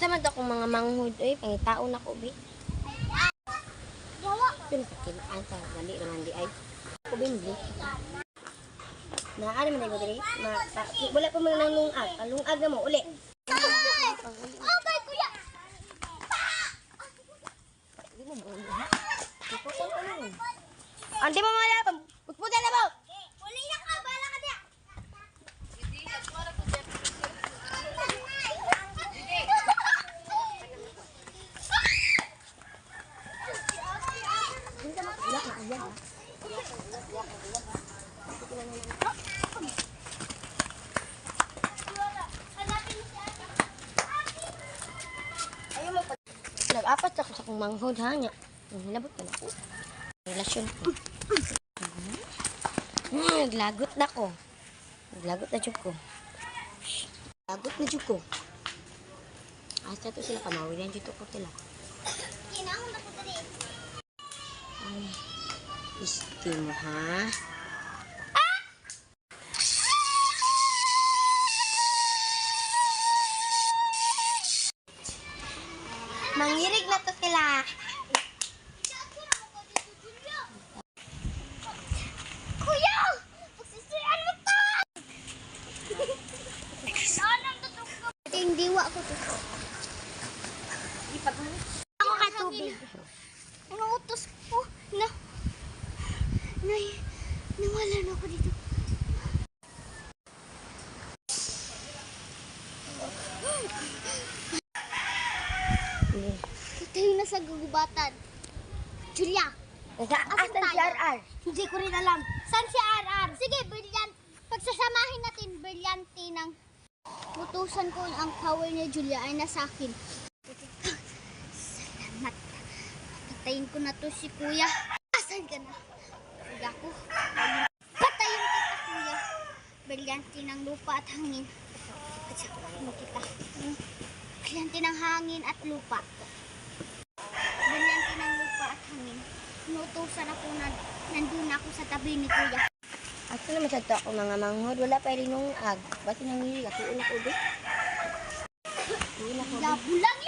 naman ako mga manghud. Uy, pangitaon ako, be. Yun, pakilaan sa gali naman di ay. Ako, bimbi. Naano man na diri? Wala pa man nang lungag. Lungag na mo, uli. Okay, kuya. Andi mo malapang. Putputa na mo. Uli na ka, bala ka diya. Nag-apat ako sa kong manghod ha nga. Hilabot ka na ko. Relasyon ko. Naglagot na ko. Naglagot na dyan ko. Lagot na dyan ko. Asa to sila kamawi na dyan ko sila. Kinahon ako dali. Isti mo ha. Mangirig na to sila. Kuya! Pagsisiyan mo to! Ito yung diwa ko to. Ako ka tubig. Ano utos ko? Nawala na ako dito. Ito yung nasa gugubatan. Julia! Asan si RR? Hindi ko rin alam. Saan si RR? Sige, brilliant. Pagsasamahin natin, brilyante ng utusan ko ang power ni Julia ay nasa akin. Salamat. Patayin ko na to si Kuya. Asan ka na? Kuya ko. Patayin kita, Kuya. Brilyante ng lupa at hangin. Patayin kita. Brilyante ng hangin at lupa. Brilyante ng lupa at hangin. Inutusan ako na nandun ako sa tabi ni Kuya. Ako naman sa to ako mga manghod. Wala pa rin nung ag. Ba't nangirig ako ulit ulit? Labo lang